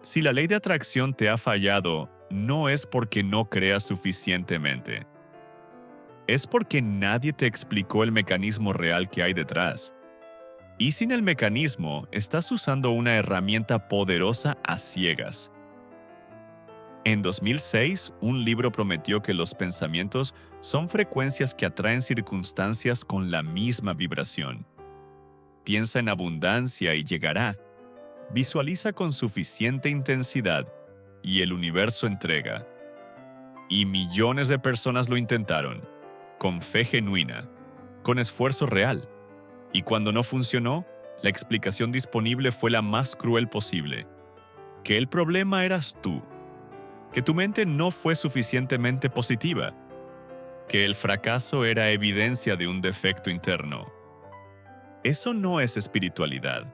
Si la ley de atracción te ha fallado, no es porque no creas suficientemente. Es porque nadie te explicó el mecanismo real que hay detrás. Y sin el mecanismo, estás usando una herramienta poderosa a ciegas. En 2006, un libro prometió que los pensamientos son frecuencias que atraen circunstancias con la misma vibración. Piensa en abundancia y llegará. Visualiza con suficiente intensidad y el universo entrega. Y millones de personas lo intentaron, con fe genuina, con esfuerzo real. Y cuando no funcionó, la explicación disponible fue la más cruel posible: que el problema eras tú, que tu mente no fue suficientemente positiva, que el fracaso era evidencia de un defecto interno. Eso no es espiritualidad,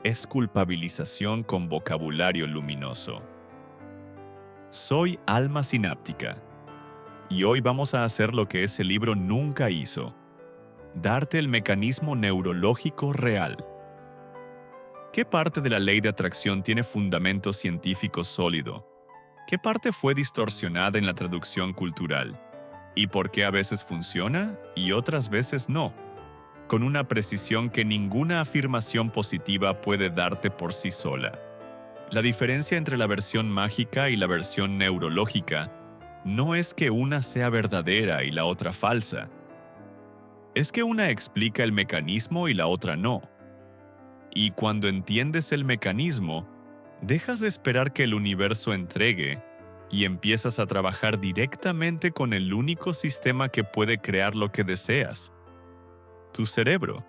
es culpabilización con vocabulario luminoso. Soy alma sináptica, y hoy vamos a hacer lo que ese libro nunca hizo: darte el mecanismo neurológico real. ¿Qué parte de la ley de atracción tiene fundamento científico sólido? ¿Qué parte fue distorsionada en la traducción cultural? ¿Y por qué a veces funciona y otras veces no? Con una precisión que ninguna afirmación positiva puede darte por sí sola. La diferencia entre la versión mágica y la versión neurológica no es que una sea verdadera y la otra falsa. Es que una explica el mecanismo y la otra no. Y cuando entiendes el mecanismo, dejas de esperar que el universo entregue y empiezas a trabajar directamente con el único sistema que puede crear lo que deseas: tu cerebro.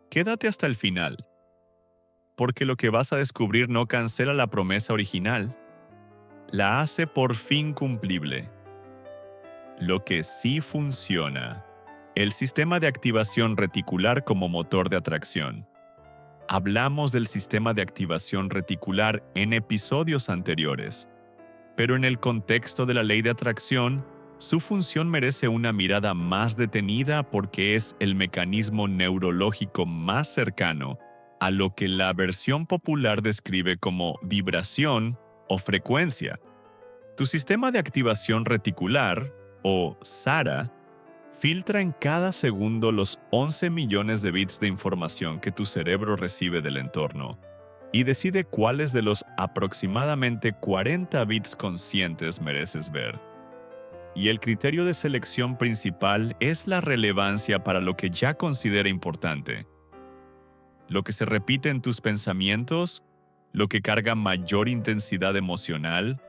Quédate hasta el final, porque lo que vas a descubrir no cancela la promesa original, la hace por fin cumplible. Lo que sí funciona: el sistema de activación reticular como motor de atracción. Hablamos del sistema de activación reticular en episodios anteriores, pero en el contexto de la ley de atracción, su función merece una mirada más detenida porque es el mecanismo neurológico más cercano a lo que la versión popular describe como vibración o frecuencia. Tu sistema de activación reticular, o SARA, filtra en cada segundo los 11 millones de bits de información que tu cerebro recibe del entorno y decide cuáles de los aproximadamente 40 bits conscientes mereces ver. Y el criterio de selección principal es la relevancia para lo que ya considera importante. Lo que se repite en tus pensamientos, lo que carga mayor intensidad emocional,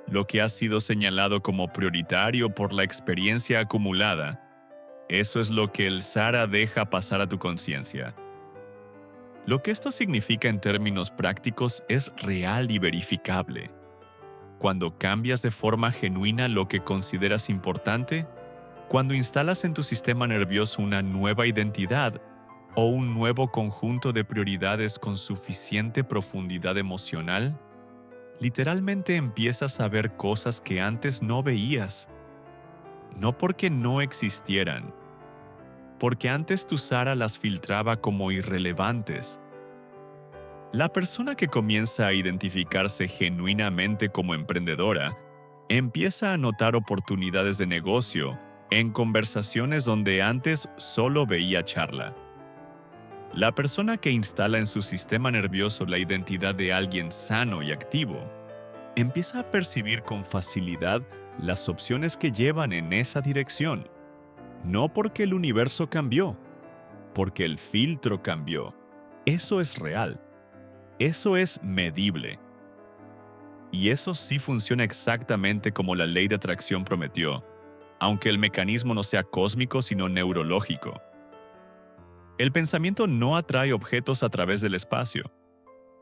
lo que ha sido señalado como prioritario por la experiencia acumulada. Eso es lo que el SARA deja pasar a tu conciencia. Lo que esto significa en términos prácticos es real y verificable. Cuando cambias de forma genuina lo que consideras importante, cuando instalas en tu sistema nervioso una nueva identidad o un nuevo conjunto de prioridades con suficiente profundidad emocional, literalmente empiezas a ver cosas que antes no veías. No porque no existieran, porque antes tu SARA las filtraba como irrelevantes. La persona que comienza a identificarse genuinamente como emprendedora empieza a notar oportunidades de negocio en conversaciones donde antes solo veía charla. La persona que instala en su sistema nervioso la identidad de alguien sano y activo empieza a percibir con facilidad las opciones que llevan en esa dirección. No porque el universo cambió, porque el filtro cambió. Eso es real. Eso es medible. Y eso sí funciona exactamente como la ley de atracción prometió, aunque el mecanismo no sea cósmico sino neurológico. El pensamiento no atrae objetos a través del espacio.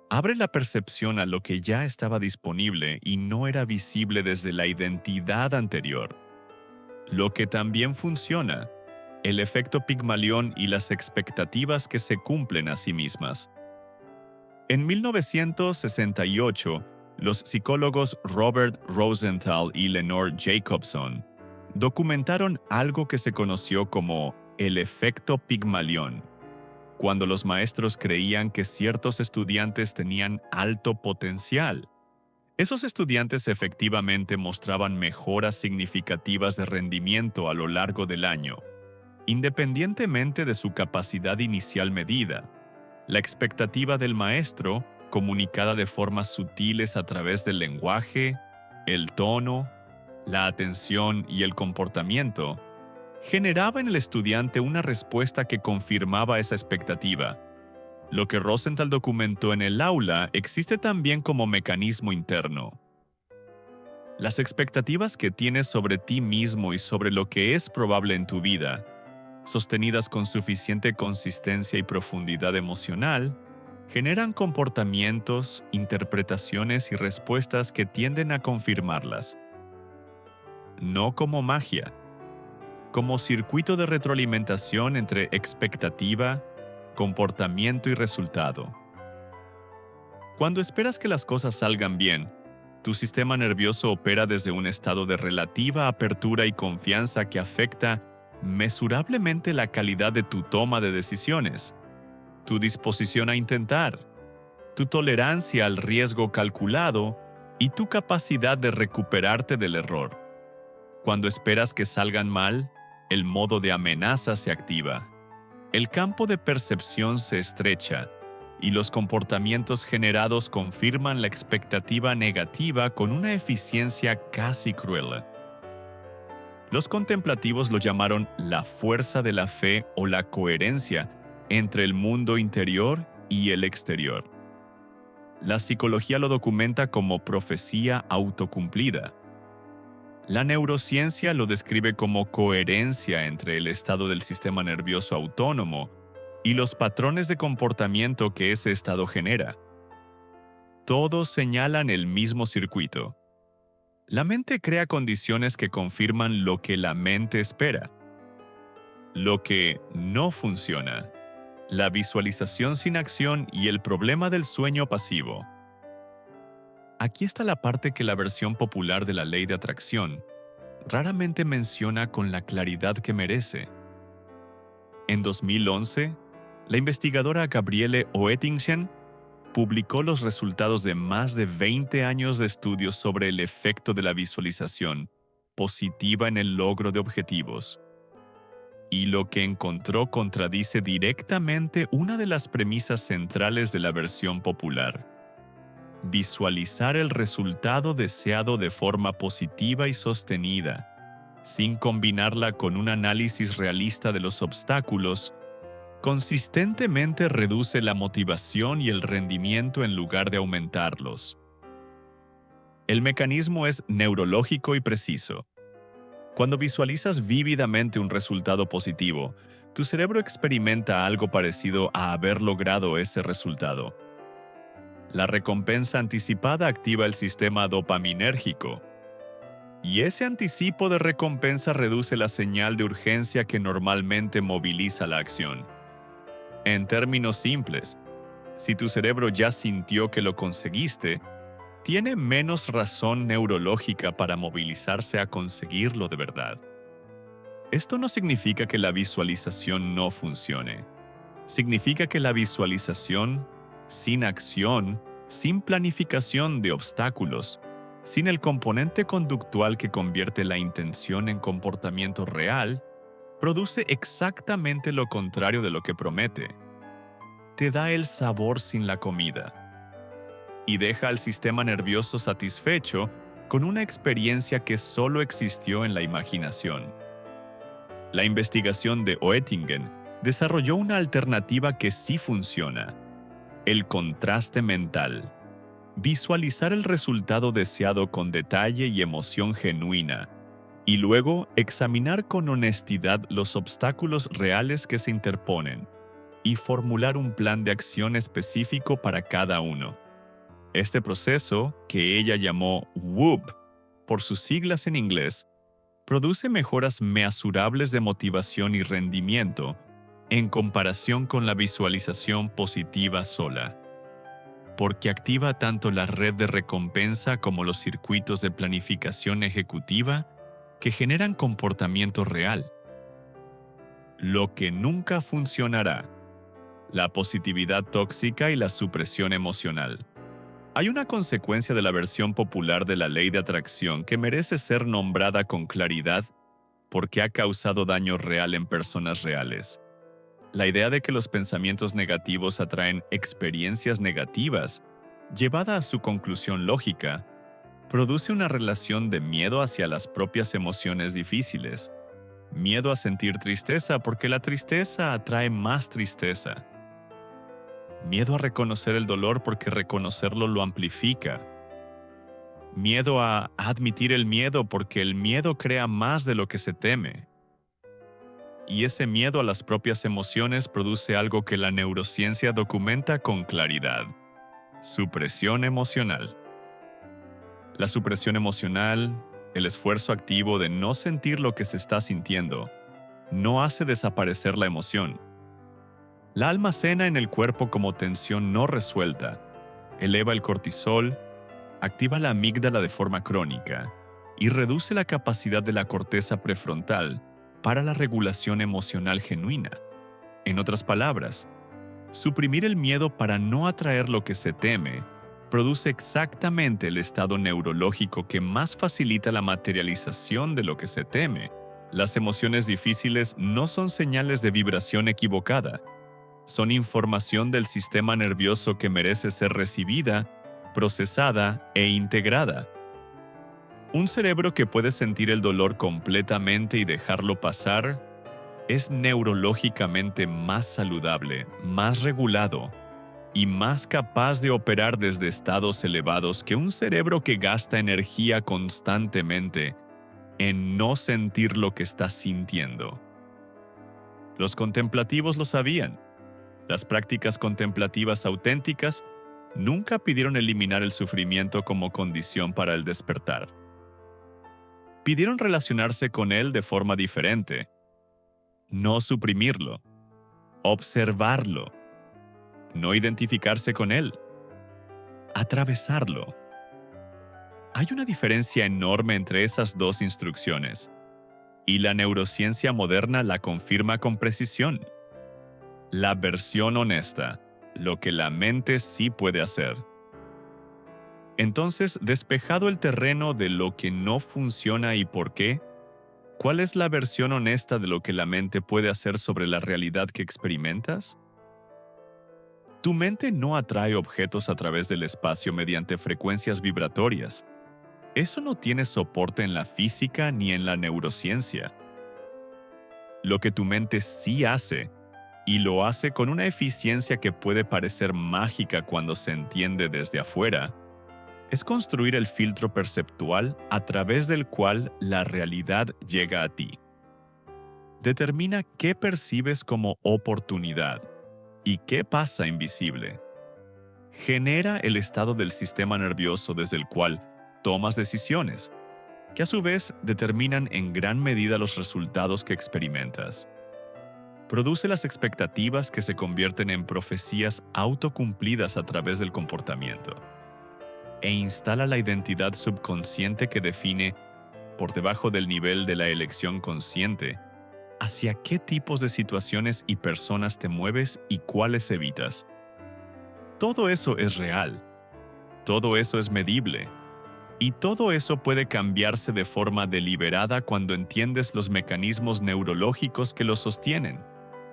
Abre la percepción a lo que ya estaba disponible y no era visible desde la identidad anterior. Lo que también funciona: el efecto Pigmalión y las expectativas que se cumplen a sí mismas. En 1968, los psicólogos Robert Rosenthal y Lenore Jacobson documentaron algo que se conoció como el efecto Pigmalión. cuando los maestros creían que ciertos estudiantes tenían alto potencial. Esos estudiantes efectivamente mostraban mejoras significativas de rendimiento a lo largo del año, independientemente de su capacidad inicial medida. La expectativa del maestro, comunicada de formas sutiles a través del lenguaje, el tono, la atención y el comportamiento, generaba en el estudiante una respuesta que confirmaba esa expectativa. Lo que Rosenthal documentó en el aula existe también como mecanismo interno. Las expectativas que tienes sobre ti mismo y sobre lo que es probable en tu vida, sostenidas con suficiente consistencia y profundidad emocional, generan comportamientos, interpretaciones y respuestas que tienden a confirmarlas. No como magia, como circuito de retroalimentación entre expectativa, comportamiento y resultado. Cuando esperas que las cosas salgan bien, tu sistema nervioso opera desde un estado de relativa apertura y confianza que afecta mesurablemente la calidad de tu toma de decisiones, tu disposición a intentar, tu tolerancia al riesgo calculado y tu capacidad de recuperarte del error. Cuando esperas que salgan mal, el modo de amenaza se activa. El campo de percepción se estrecha y los comportamientos generados confirman la expectativa negativa con una eficiencia casi cruel. Los contemplativos lo llamaron la fuerza de la fe o la coherencia entre el mundo interior y el exterior. La psicología lo documenta como profecía autocumplida. La neurociencia lo describe como coherencia entre el estado del sistema nervioso autónomo y los patrones de comportamiento que ese estado genera. Todos señalan el mismo circuito. La mente crea condiciones que confirman lo que la mente espera. Lo que no funciona. La visualización sin acción y el problema del sueño pasivo. Aquí está la parte que la versión popular de la ley de atracción raramente menciona con la claridad que merece. En 2011, la investigadora Gabriele Oettingen publicó los resultados de más de 20 años de estudios sobre el efecto de la visualización positiva en el logro de objetivos. Y lo que encontró contradice directamente una de las premisas centrales de la versión popular: visualizar el resultado deseado de forma positiva y sostenida, sin combinarla con un análisis realista de los obstáculos, consistentemente reduce la motivación y el rendimiento en lugar de aumentarlos. El mecanismo es neurológico y preciso. Cuando visualizas vívidamente un resultado positivo, tu cerebro experimenta algo parecido a haber logrado ese resultado. La recompensa anticipada activa el sistema dopaminérgico, y ese anticipo de recompensa reduce la señal de urgencia que normalmente moviliza la acción. En términos simples, si tu cerebro ya sintió que lo conseguiste, tiene menos razón neurológica para movilizarse a conseguirlo de verdad. Esto no significa que la visualización no funcione. Significa que la visualización, sin acción, sin planificación de obstáculos, sin el componente conductual que convierte la intención en comportamiento real, produce exactamente lo contrario de lo que promete. Te da el sabor sin la comida y deja al sistema nervioso satisfecho con una experiencia que solo existió en la imaginación. La investigación de Oettingen desarrolló una alternativa que sí funciona: el contraste mental. Visualizar el resultado deseado con detalle y emoción genuina, y luego examinar con honestidad los obstáculos reales que se interponen, y formular un plan de acción específico para cada uno. Este proceso, que ella llamó WOOP, por sus siglas en inglés, produce mejoras mesurables de motivación y rendimiento en comparación con la visualización positiva sola, porque activa tanto la red de recompensa como los circuitos de planificación ejecutiva que generan comportamiento real. Lo que nunca funcionará. la positividad tóxica y la supresión emocional. Hay una consecuencia de la versión popular de la ley de atracción que merece ser nombrada con claridad porque ha causado daño real en personas reales. La idea de que los pensamientos negativos atraen experiencias negativas, llevada a su conclusión lógica, produce una relación de miedo hacia las propias emociones difíciles. Miedo a sentir tristeza porque la tristeza atrae más tristeza. Miedo a reconocer el dolor porque reconocerlo lo amplifica. Miedo a admitir el miedo porque el miedo crea más de lo que se teme. Y ese miedo a las propias emociones produce algo que la neurociencia documenta con claridad: supresión emocional. La supresión emocional, el esfuerzo activo de no sentir lo que se está sintiendo, no hace desaparecer la emoción. La almacena en el cuerpo como tensión no resuelta, eleva el cortisol, activa la amígdala de forma crónica y reduce la capacidad de la corteza prefrontal para la regulación emocional genuina. En otras palabras, suprimir el miedo para no atraer lo que se teme produce exactamente el estado neurológico que más facilita la materialización de lo que se teme. Las emociones difíciles no son señales de vibración equivocada, son información del sistema nervioso que merece ser recibida, procesada e integrada. Un cerebro que puede sentir el dolor completamente y dejarlo pasar es neurológicamente más saludable, más regulado y más capaz de operar desde estados elevados que un cerebro que gasta energía constantemente en no sentir lo que está sintiendo. Los contemplativos lo sabían. Las prácticas contemplativas auténticas nunca pidieron eliminar el sufrimiento como condición para el despertar. Pidieron relacionarse con él de forma diferente. No suprimirlo, observarlo, no identificarse con él, atravesarlo. Hay una diferencia enorme entre esas dos instrucciones, y la neurociencia moderna la confirma con precisión. La versión honesta, lo que la mente sí puede hacer. Entonces, despejado el terreno de lo que no funciona y por qué, ¿cuál es la versión honesta de lo que la mente puede hacer sobre la realidad que experimentas? Tu mente no atrae objetos a través del espacio mediante frecuencias vibratorias. Eso no tiene soporte en la física ni en la neurociencia. Lo que tu mente sí hace, y lo hace con una eficiencia que puede parecer mágica cuando se entiende desde afuera, es construir el filtro perceptual a través del cual la realidad llega a ti. Determina qué percibes como oportunidad y qué pasa invisible. Genera el estado del sistema nervioso desde el cual tomas decisiones, que a su vez determinan en gran medida los resultados que experimentas. Produce las expectativas que se convierten en profecías autocumplidas a través del comportamiento. E instala la identidad subconsciente que define, por debajo del nivel de la elección consciente, hacia qué tipos de situaciones y personas te mueves y cuáles evitas. Todo eso es real. Todo eso es medible. Y todo eso puede cambiarse de forma deliberada cuando entiendes los mecanismos neurológicos que lo sostienen,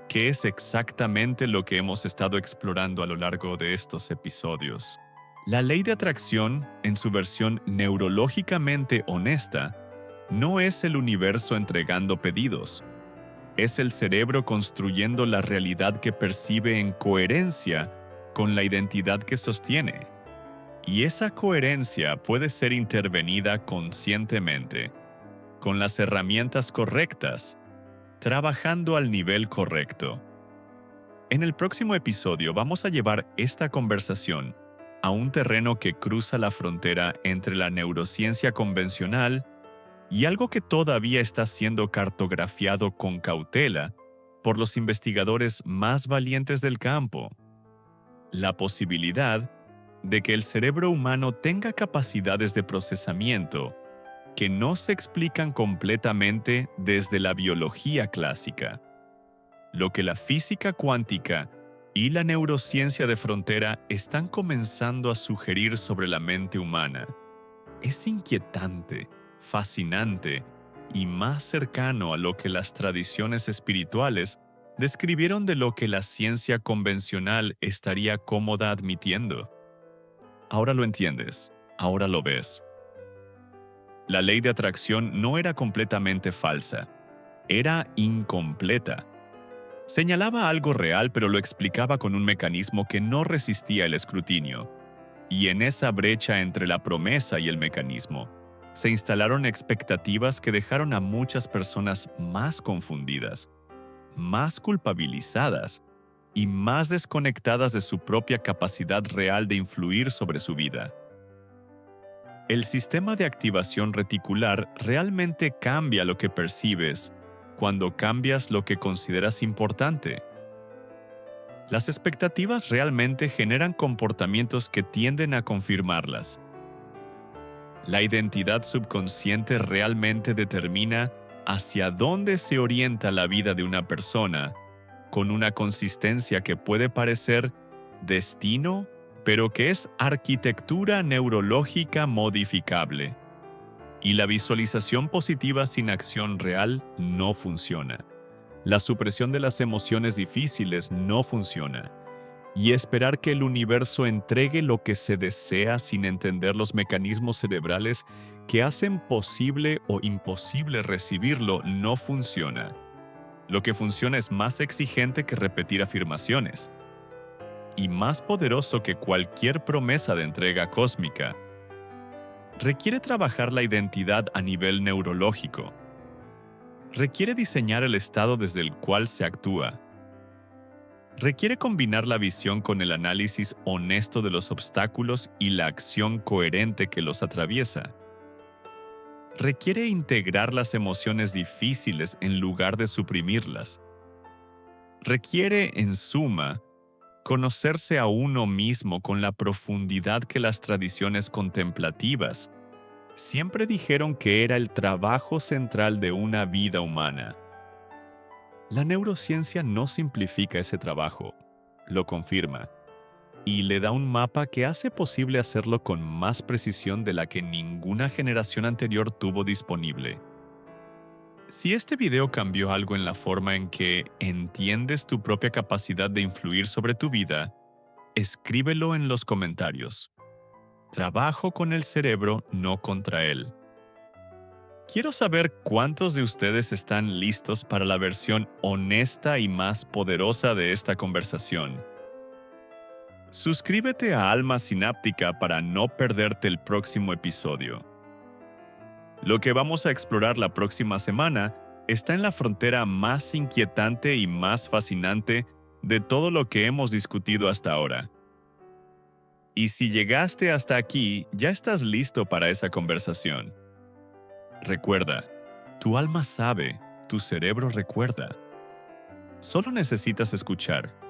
que es exactamente lo que hemos estado explorando a lo largo de estos episodios. La ley de atracción, en su versión neurológicamente honesta, no es el universo entregando pedidos. Es el cerebro construyendo la realidad que percibe en coherencia con la identidad que sostiene. Y esa coherencia puede ser intervenida conscientemente, con las herramientas correctas, trabajando al nivel correcto. En el próximo episodio vamos a llevar esta conversación a un terreno que cruza la frontera entre la neurociencia convencional y algo que todavía está siendo cartografiado con cautela por los investigadores más valientes del campo: la posibilidad de que el cerebro humano tenga capacidades de procesamiento que no se explican completamente desde la biología clásica, lo que la física cuántica y la neurociencia de frontera están comenzando a sugerir sobre la mente humana. Es inquietante, fascinante y más cercano a lo que las tradiciones espirituales describieron de lo que la ciencia convencional estaría cómoda admitiendo. Ahora lo entiendes, ahora lo ves. La ley de atracción no era completamente falsa, era incompleta. Señalaba algo real, pero lo explicaba con un mecanismo que no resistía el escrutinio. Y en esa brecha entre la promesa y el mecanismo, se instalaron expectativas que dejaron a muchas personas más confundidas, más culpabilizadas y más desconectadas de su propia capacidad real de influir sobre su vida. El sistema de activación reticular realmente cambia lo que percibes cuando cambias lo que consideras importante. Las expectativas realmente generan comportamientos que tienden a confirmarlas. La identidad subconsciente realmente determina hacia dónde se orienta la vida de una persona, con una consistencia que puede parecer destino, pero que es arquitectura neurológica modificable. Y la visualización positiva sin acción real no funciona. La supresión de las emociones difíciles no funciona. Y esperar que el universo entregue lo que se desea sin entender los mecanismos cerebrales que hacen posible o imposible recibirlo no funciona. Lo que funciona es más exigente que repetir afirmaciones y más poderoso que cualquier promesa de entrega cósmica. Requiere trabajar la identidad a nivel neurológico. Requiere diseñar el estado desde el cual se actúa. Requiere combinar la visión con el análisis honesto de los obstáculos y la acción coherente que los atraviesa. Requiere integrar las emociones difíciles en lugar de suprimirlas. Requiere, en suma, conocerse a uno mismo con la profundidad que las tradiciones contemplativas siempre dijeron que era el trabajo central de una vida humana. La neurociencia no simplifica ese trabajo, lo confirma, y le da un mapa que hace posible hacerlo con más precisión de la que ninguna generación anterior tuvo disponible. Si este video cambió algo en la forma en que entiendes tu propia capacidad de influir sobre tu vida, escríbelo en los comentarios. Trabajo con el cerebro, no contra él. Quiero saber cuántos de ustedes están listos para la versión honesta y más poderosa de esta conversación. Suscríbete a Alma Sináptica para no perderte el próximo episodio. Lo que vamos a explorar la próxima semana está en la frontera más inquietante y más fascinante de todo lo que hemos discutido hasta ahora. Y si llegaste hasta aquí, ya estás listo para esa conversación. Recuerda, tu alma sabe, tu cerebro recuerda. Solo necesitas escuchar.